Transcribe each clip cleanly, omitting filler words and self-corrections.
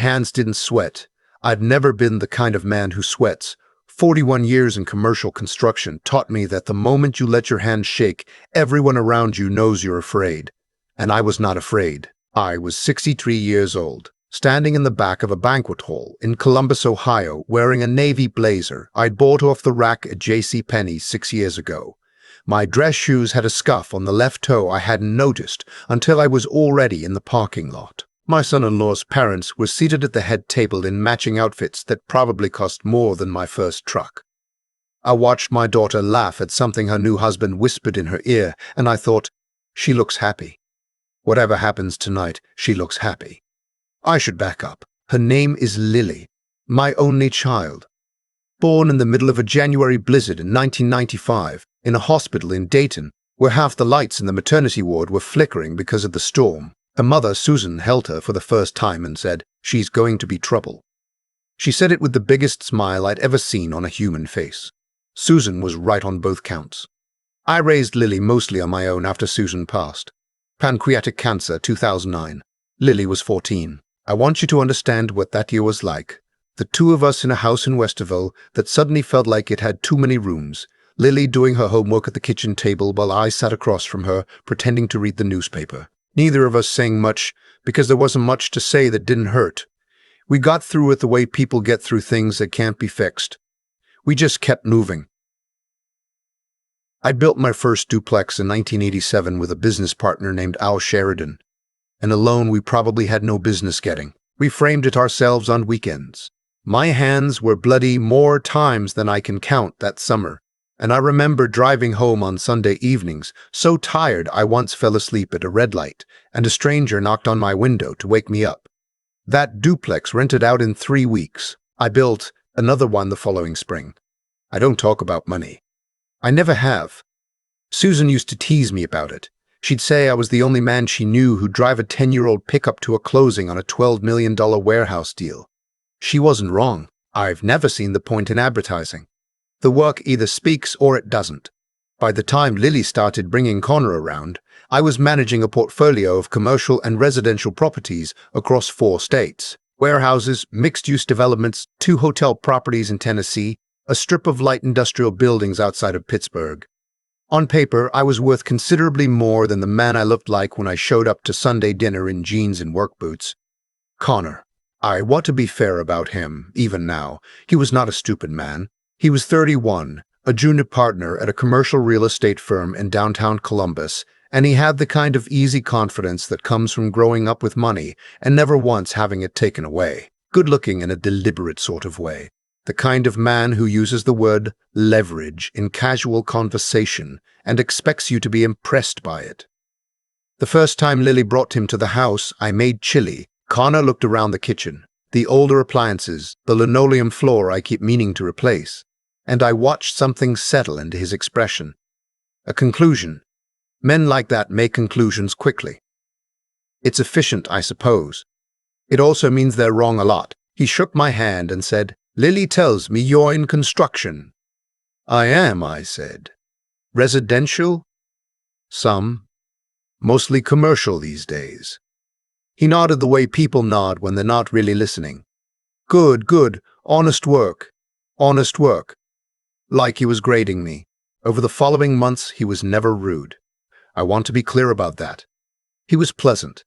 hands didn't sweat. I've never been the kind of man who sweats. 41 years in commercial construction taught me that the moment you let your hands shake, everyone around you knows you're afraid. And I was not afraid. I was 63 years old, standing in the back of a banquet hall in Columbus, Ohio, wearing a navy blazer I'd bought off the rack at JCPenney's 6 years ago. My dress shoes had a scuff on the left toe I hadn't noticed until I was already in the parking lot. My son-in-law's parents were seated at the head table in matching outfits that probably cost more than my first truck. I watched my daughter laugh at something her new husband whispered in her ear, and I thought, she looks happy. Whatever happens tonight, she looks happy. I should back up. Her name is Lily, my only child. Born in the middle of a January blizzard in 1995 in a hospital in Dayton, where half the lights in the maternity ward were flickering because of the storm. Her mother, Susan, held her for the first time and said, "She's going to be trouble." She said it with the biggest smile I'd ever seen on a human face. Susan was right on both counts. I raised Lily mostly on my own after Susan passed. Pancreatic cancer, 2009. Lily was 14. I want you to understand what that year was like. The two of us in a house in Westerville that suddenly felt like it had too many rooms. Lily doing her homework at the kitchen table while I sat across from her, pretending to read the newspaper. Neither of us saying much, because there wasn't much to say that didn't hurt. We got through it the way people get through things that can't be fixed. We just kept moving. I built my first duplex in 1987 with a business partner named Al Sheridan, and a loan we probably had no business getting. We framed it ourselves on weekends. My hands were bloody more times than I can count that summer. And I remember driving home on Sunday evenings, so tired I once fell asleep at a red light, and a stranger knocked on my window to wake me up. That duplex rented out in 3 weeks. I built another one the following spring. I don't talk about money. I never have. Susan used to tease me about it. She'd say I was the only man she knew who'd drive a 10-year-old pickup to a closing on a $12 million warehouse deal. She wasn't wrong. I've never seen the point in advertising. The work either speaks or it doesn't. By the time Lily started bringing Connor around, I was managing a portfolio of commercial and residential properties across 4 states. Warehouses, mixed-use developments, 2 hotel properties in Tennessee, a strip of light industrial buildings outside of Pittsburgh. On paper, I was worth considerably more than the man I looked like when I showed up to Sunday dinner in jeans and work boots. Connor. I want to be fair about him, even now. He was not a stupid man. He was 31, a junior partner at a commercial real estate firm in downtown Columbus, and he had the kind of easy confidence that comes from growing up with money and never once having it taken away. Good-looking in a deliberate sort of way. The kind of man who uses the word leverage in casual conversation and expects you to be impressed by it. The first time Lily brought him to the house, I made chili. Connor looked around the kitchen. The older appliances, the linoleum floor I keep meaning to replace, and I watched something settle into his expression. A conclusion. Men like that make conclusions quickly. It's efficient, I suppose. It also means they're wrong a lot. He shook my hand and said, "Lily tells me you're in construction." "I am," I said. "Residential?" "Some. Mostly commercial these days." He nodded the way people nod when they're not really listening. "Good, good. Honest work. Honest work." Like he was grading me. Over the following months, he was never rude. I want to be clear about that. He was pleasant.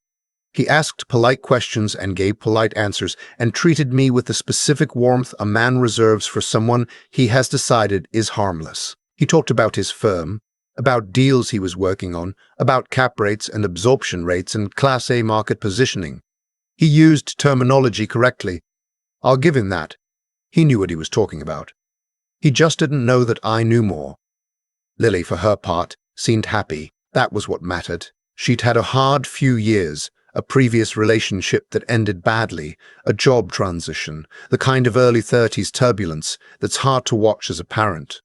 He asked polite questions and gave polite answers and treated me with the specific warmth a man reserves for someone he has decided is harmless. He talked about his firm, about deals he was working on, about cap rates and absorption rates and Class A market positioning. He used terminology correctly. I'll give him that. He knew what he was talking about. He just didn't know that I knew more. Lily, for her part, seemed happy. That was what mattered. She'd had a hard few years, a previous relationship that ended badly, a job transition, the kind of early 30s turbulence that's hard to watch as a parent.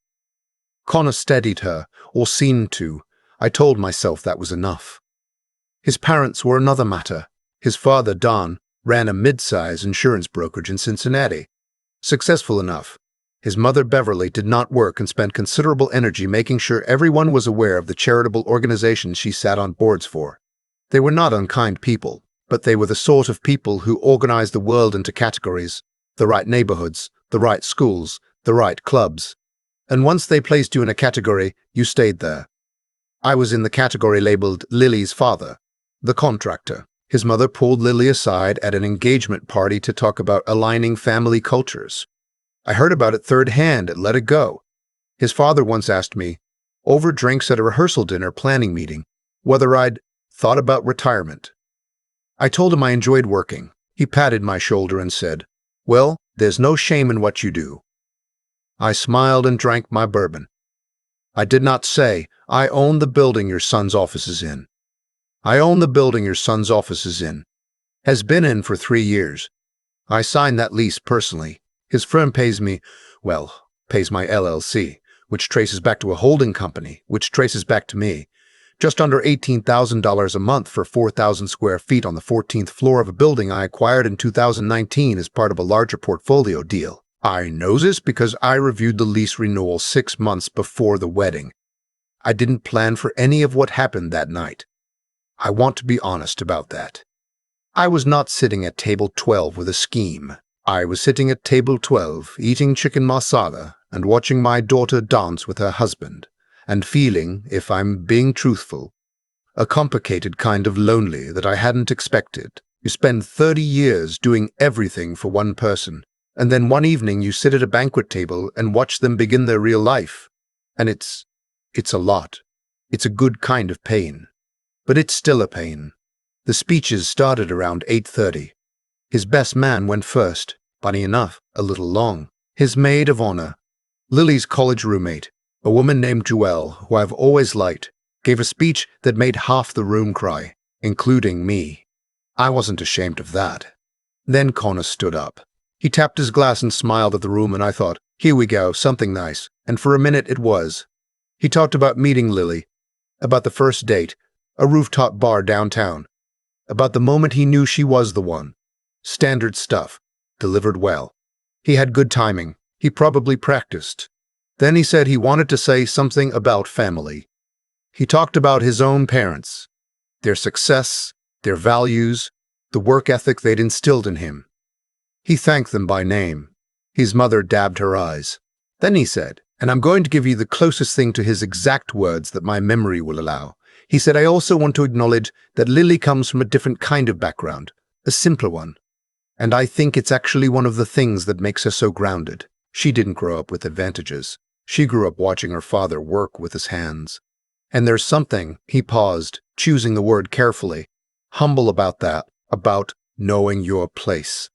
Connor steadied her, or seemed to. I told myself that was enough. His parents were another matter. His father, Don, ran a mid-size insurance brokerage in Cincinnati. Successful enough. His mother, Beverly, did not work and spent considerable energy making sure everyone was aware of the charitable organizations she sat on boards for. They were not unkind people. but they were the sort of people who organized the world into categories, the right neighborhoods, the right schools, the right clubs. And once they placed you in a category, you stayed there. I was in the category labeled Lily's father, the contractor. His mother pulled Lily aside at an engagement party to talk about aligning family cultures. I heard about it third hand and let it go. His father once asked me, over drinks at a rehearsal dinner planning meeting, whether I'd thought about retirement. I told him I enjoyed working. He patted my shoulder and said, "Well, there's no shame in what you do." I smiled and drank my bourbon. I did not say, "I own the building your son's office is in." I own the building your son's office is in. Has been in for 3 years. I signed that lease personally. His firm pays me, pays my LLC, which traces back to a holding company, which traces back to me. Just under $18,000 a month for 4,000 square feet on the 14th floor of a building I acquired in 2019 as part of a larger portfolio deal. I know this because I reviewed the lease renewal 6 months before the wedding. I didn't plan for any of what happened that night. I want to be honest about that. I was not sitting at table 12 with a scheme. I was sitting at table 12, eating chicken masala and watching my daughter dance with her husband, and feeling, if I'm being truthful, a complicated kind of lonely that I hadn't expected. You spend 30 years doing everything for one person, and then one evening you sit at a banquet table and watch them begin their real life. And it's a lot. It's a good kind of pain. But it's still a pain. The speeches started around 8:30. His best man went first, funny enough, a little long. His maid of honor, Lily's college roommate, a woman named Joelle, who I've always liked, gave a speech that made half the room cry, including me. I wasn't ashamed of that. Then Connor stood up. He tapped his glass and smiled at the room, and I thought, here we go, something nice. And for a minute it was. He talked about meeting Lily, about the first date, a rooftop bar downtown, about the moment he knew she was the one. Standard stuff, delivered well. He had good timing. He probably practiced. Then he said he wanted to say something about family. He talked about his own parents, their success, their values, the work ethic they'd instilled in him. He thanked them by name. His mother dabbed her eyes. Then he said, and I'm going to give you the closest thing to his exact words that my memory will allow. He said, I also want to acknowledge that Lily comes from a different kind of background, a simpler one. And I think it's actually one of the things that makes her so grounded. She didn't grow up with advantages. She grew up watching her father work with his hands. And there's something, he paused, choosing the word carefully, humble about that, about knowing your place.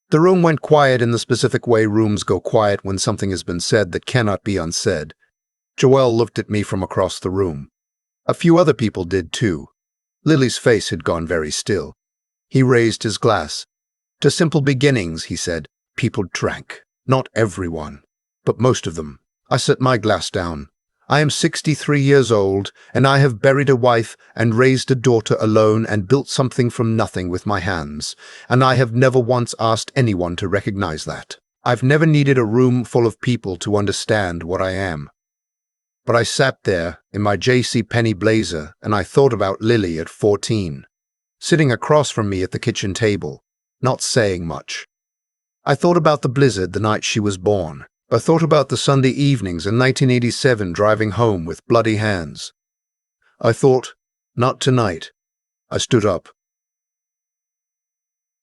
The room went quiet in the specific way rooms go quiet when something has been said that cannot be unsaid. Joelle looked at me from across the room. A few other people did too. Lily's face had gone very still. He raised his glass. To simple beginnings, he said. People drank. Not everyone, but most of them. I set my glass down. I am 63 years old, and I have buried a wife and raised a daughter alone and built something from nothing with my hands, and I have never once asked anyone to recognize that. I've never needed a room full of people to understand what I am. But I sat there in my JCPenney blazer and I thought about Lily at 14, sitting across from me at the kitchen table, not saying much. I thought about the blizzard the night she was born. I thought about the Sunday evenings in 1987 driving home with bloody hands. I thought, not tonight. I stood up.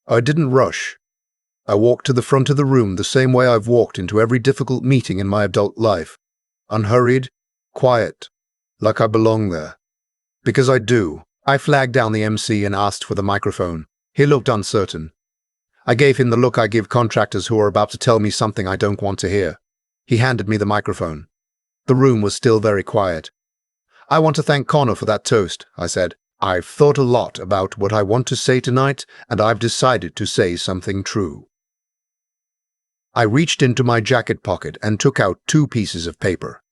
I didn't rush. I walked to the front of the room the same way I've walked into every difficult meeting in my adult life. Unhurried, quiet, like I belong there. Because I do. I flagged down the MC and asked for the microphone. He looked uncertain. I gave him the look I give contractors who are about to tell me something I don't want to hear. He handed me the microphone. The room was still very quiet. I want to thank Connor for that toast, I said. I've thought a lot about what I want to say tonight, and I've decided to say something true. I reached into my jacket pocket and took out 2 pieces of paper.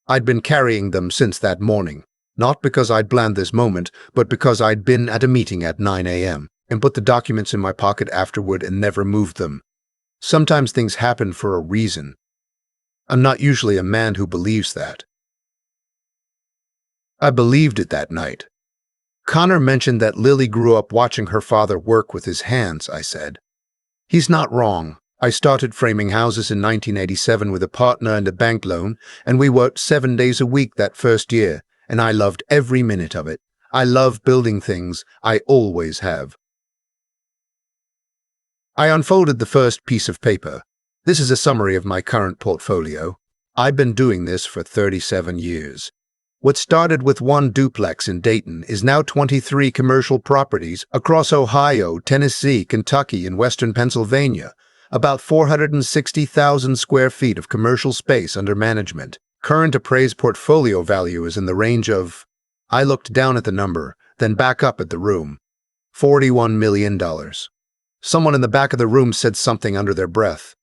I'd been carrying them since that morning, not because I'd planned this moment, but because I'd been at a meeting at 9 a.m. and put the documents in my pocket afterward and never moved them. Sometimes things happen for a reason. I'm not usually a man who believes that. I believed it that night. Connor mentioned that Lily grew up watching her father work with his hands, I said. He's not wrong. I started framing houses in 1987 with a partner and a bank loan, and we worked 7 days a week that first year, and I loved every minute of it. I love building things. I always have. I unfolded the first piece of paper. This is a summary of my current portfolio. I've been doing this for 37 years. What started with one duplex in Dayton is now 23 commercial properties across Ohio, Tennessee, Kentucky, and western Pennsylvania, about 460,000 square feet of commercial space under management. Current appraised portfolio value is in the range of, I looked down at the number, then back up at the room, $41 million. Someone in the back of the room said something under their breath.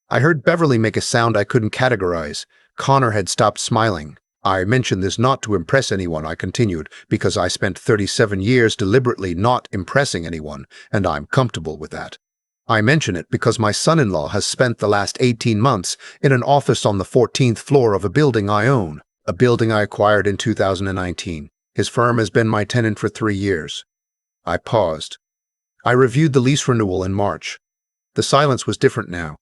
I heard Beverly make a sound I couldn't categorize. Connor had stopped smiling. I mention this not to impress anyone, I continued, because I spent 37 years deliberately not impressing anyone, and I'm comfortable with that. I mention it because my son-in-law has spent the last 18 months in an office on the 14th floor of a building I own, a building I acquired in 2019. His firm has been my tenant for 3 years. I paused. I reviewed the lease renewal in March. The silence was different now.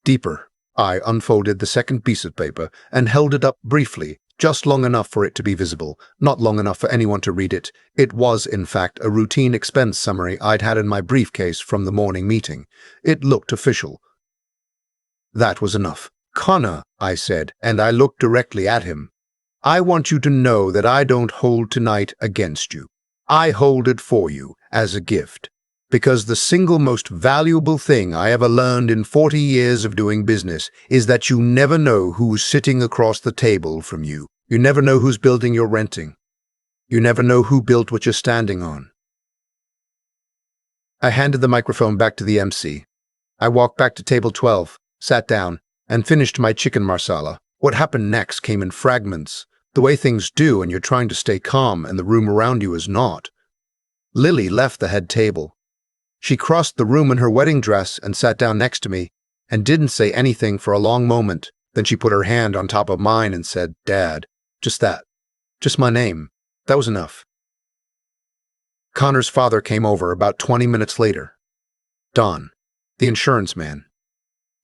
Deeper. I unfolded the second piece of paper and held it up briefly, just long enough for it to be visible, not long enough for anyone to read it. It was, in fact, a routine expense summary I'd had in my briefcase from the morning meeting. It looked official. That was enough. Connor, I said, and I looked directly at him. I want you to know that I don't hold tonight against you. I hold it for you as a gift. Because the single most valuable thing I ever learned in 40 years of doing business is that you never know who's sitting across the table from you. You never know whose building you're renting. You never know who built what you're standing on. I handed the microphone back to the MC. I walked back to table 12, sat down, and finished my chicken marsala. What happened next came in fragments, the way things do when you're trying to stay calm and the room around you is not. Lily left the head table. She crossed the room in her wedding dress and sat down next to me, and didn't say anything for a long moment. Then she put her hand on top of mine and said, "Dad." Just that. Just my name. That was enough. Connor's father came over about 20 minutes later. Don, the insurance man.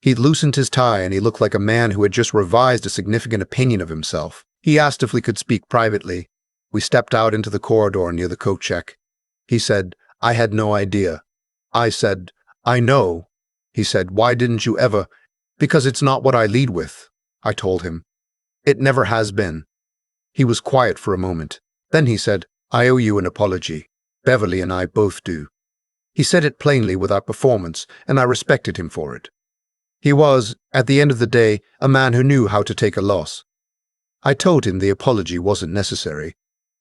He'd loosened his tie and he looked like a man who had just revised a significant opinion of himself. He asked if we could speak privately. We stepped out into the corridor near the coat check. He said, "I had no idea." I said, "I know." He said, "Why didn't you ever?" "Because it's not what I lead with," I told him. "It never has been." He was quiet for a moment. Then he said, "I owe you an apology. Beverly and I both do." He said it plainly without performance, and I respected him for it. He was, at the end of the day, a man who knew how to take a loss. I told him the apology wasn't necessary.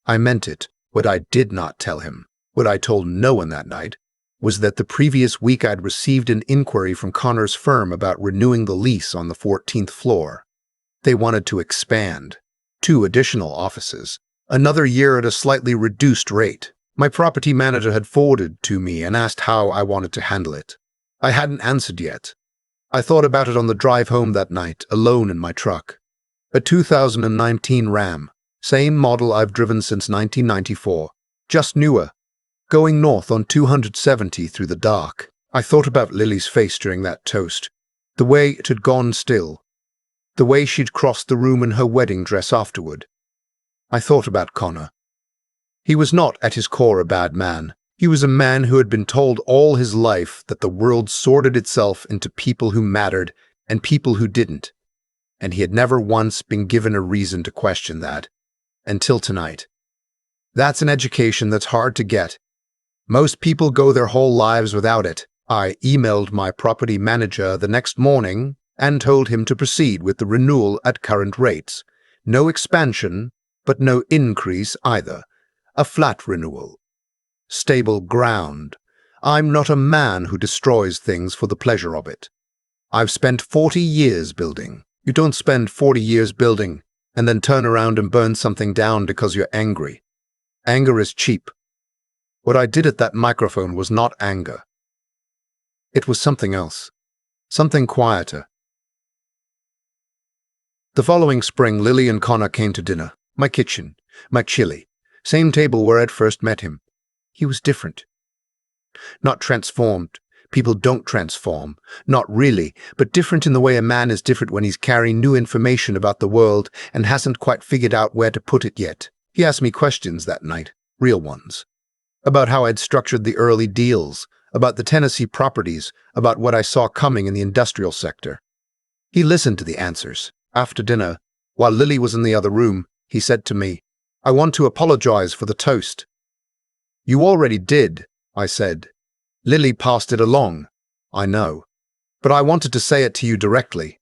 I meant it. What I did not tell him, what I told no one that night, was that the previous week I'd received an inquiry from Connor's firm about renewing the lease on the 14th floor. They wanted to expand. 2 additional offices. Another year at a slightly reduced rate. My property manager had forwarded to me and asked how I wanted to handle it. I hadn't answered yet. I thought about it on the drive home that night, alone in my truck. A 2019 Ram. Same model I've driven since 1994. Just newer. Going north on 270 through the dark. I thought about Lily's face during that toast. The way it had gone still. The way she'd crossed the room in her wedding dress afterward. I thought about Connor. He was not at his core a bad man. He was a man who had been told all his life that the world sorted itself into people who mattered and people who didn't. And he had never once been given a reason to question that. Until tonight. That's an education that's hard to get. Most people go their whole lives without it. I emailed my property manager the next morning and told him to proceed with the renewal at current rates. No expansion, but no increase either. A flat renewal. Stable ground. I'm not a man who destroys things for the pleasure of it. I've spent 40 years building. You don't spend 40 years building and then turn around and burn something down because you're angry. Anger is cheap. What I did at that microphone was not anger. It was something else. Something quieter. The following spring, Lily and Connor came to dinner. My kitchen. My chili. Same table where I'd first met him. He was different. Not transformed. People don't transform. Not really, but different in the way a man is different when he's carrying new information about the world and hasn't quite figured out where to put it yet. He asked me questions that night, real ones. About how I'd structured the early deals, about the Tennessee properties, about what I saw coming in the industrial sector. He listened to the answers. After dinner, while Lily was in the other room, he said to me, "I want to apologize for the toast." "You already did," I said. "Lily passed it along." "I know. But I wanted to say it to you directly."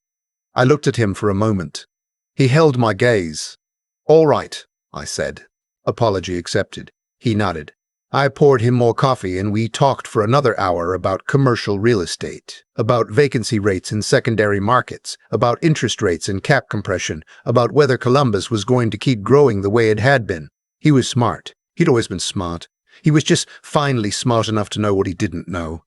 I looked at him for a moment. He held my gaze. "All right," I said. "Apology accepted." He nodded. I poured him more coffee and we talked for another hour about commercial real estate, about vacancy rates in secondary markets, about interest rates and cap compression, about whether Columbus was going to keep growing the way it had been. He was smart. He'd always been smart. He was just finally smart enough to know what he didn't know.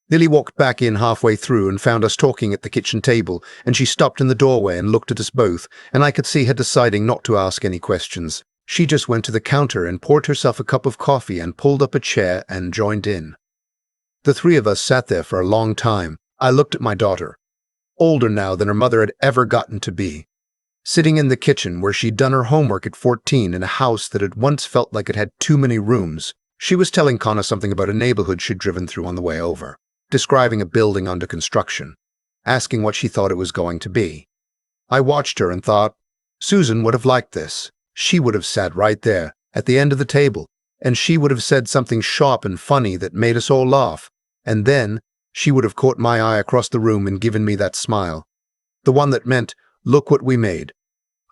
Lily walked back in halfway through and found us talking at the kitchen table, and she stopped in the doorway and looked at us both, and I could see her deciding not to ask any questions. She just went to the counter and poured herself a cup of coffee and pulled up a chair and joined in. The three of us sat there for a long time. I looked at my daughter, older now than her mother had ever gotten to be, sitting in the kitchen where she'd done her homework at 14 in a house that had once felt like it had too many rooms. She was telling Connor something about a neighborhood she'd driven through on the way over, describing a building under construction, asking what she thought it was going to be. I watched her and thought, Susan would have liked this. She would have sat right there, at the end of the table, and she would have said something sharp and funny that made us all laugh, and then she would have caught my eye across the room and given me that smile. The one that meant, look what we made.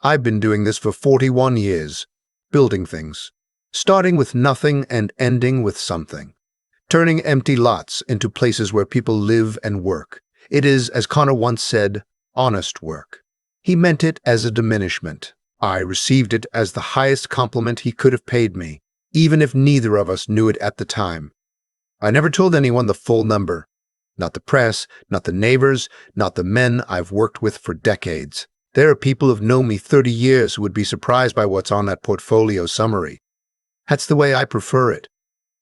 I've been doing this for 41 years, building things, starting with nothing and ending with something, turning empty lots into places where people live and work. It is, as Connor once said, honest work. He meant it as a diminishment. I received it as the highest compliment he could have paid me, even if neither of us knew it at the time. I never told anyone the full number. Not the press, not the neighbors, not the men I've worked with for decades. There are people who've known me 30 years who would be surprised by what's on that portfolio summary. That's the way I prefer it.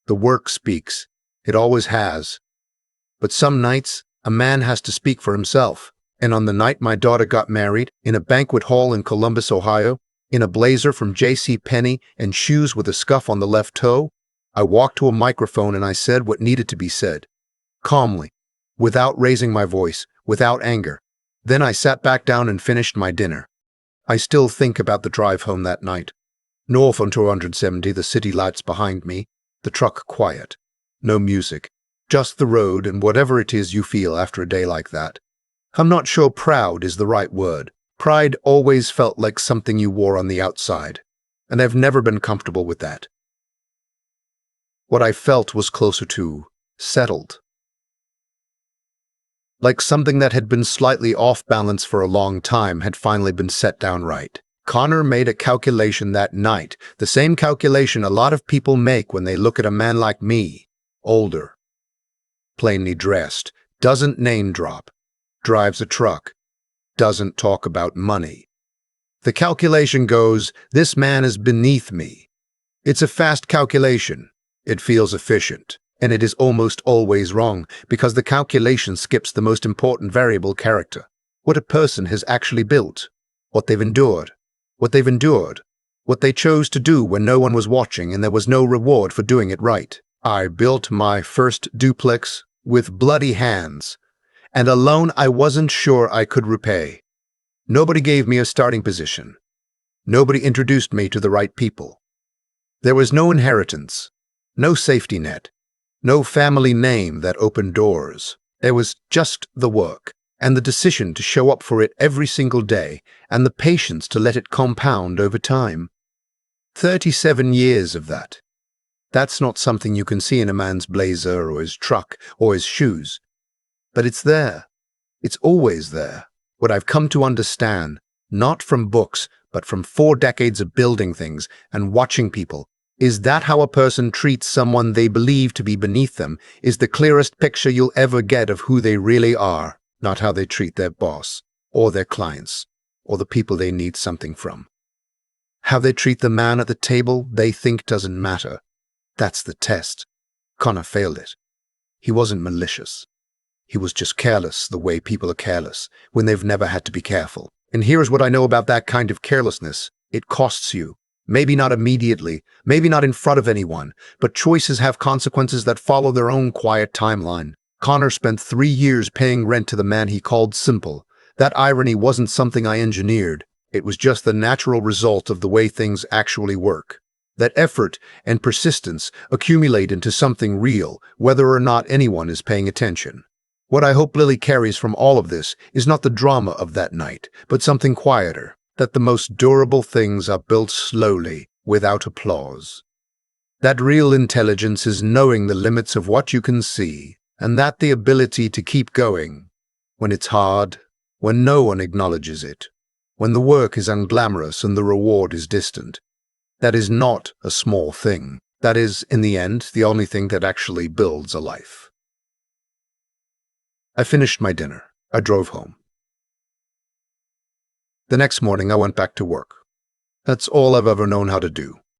The work speaks. It always has. But some nights, a man has to speak for himself. And on the night my daughter got married, in a banquet hall in Columbus, Ohio, in a blazer from J.C. Penney and shoes with a scuff on the left toe, I walked to a microphone and I said what needed to be said, calmly, without raising my voice, without anger. Then I sat back down and finished my dinner. I still think about the drive home that night. North on 270, the city lights behind me, the truck quiet. No music, just the road and whatever it is you feel after a day like that. I'm not sure proud is the right word. Pride always felt like something you wore on the outside, and I've never been comfortable with that. What I felt was closer to settled. Like something that had been slightly off balance for a long time had finally been set down right. Connor made a calculation that night, the same calculation a lot of people make when they look at a man like me, older, plainly dressed, doesn't name drop, drives a truck, doesn't talk about money. The calculation goes, this man is beneath me. It's a fast calculation. It feels efficient, and it is almost always wrong because the calculation skips the most important variable, character, what a person has actually built, what they've endured, what they chose to do when no one was watching and there was no reward for doing it right. I built my first duplex with bloody hands, and a loan I wasn't sure I could repay. Nobody gave me a starting position. Nobody introduced me to the right people. There was no inheritance, no safety net, no family name that opened doors. There was just the work, and the decision to show up for it every single day, and the patience to let it compound over time. 37 years of that. That's not something you can see in a man's blazer or his truck or his shoes. But it's there. It's always there. What I've come to understand, not from books, but from 4 decades of building things and watching people, is that how a person treats someone they believe to be beneath them is the clearest picture you'll ever get of who they really are, not how they treat their boss, or their clients, or the people they need something from. How they treat the man at the table they think doesn't matter. That's the test. Connor failed it. He wasn't malicious. He was just careless the way people are careless when they've never had to be careful. And here's what I know about that kind of carelessness. It costs you. Maybe not immediately, maybe not in front of anyone, but choices have consequences that follow their own quiet timeline. Connor spent 3 years paying rent to the man he called simple. That irony wasn't something I engineered. It was just the natural result of the way things actually work. That effort and persistence accumulate into something real, whether or not anyone is paying attention. What I hope Lily carries from all of this is not the drama of that night, but something quieter, that the most durable things are built slowly, without applause. That real intelligence is knowing the limits of what you can see, and that the ability to keep going, when it's hard, when no one acknowledges it, when the work is unglamorous and the reward is distant. That is not a small thing. That is, in the end, the only thing that actually builds a life. I finished my dinner. I drove home. The next morning, I went back to work. That's all I've ever known how to do.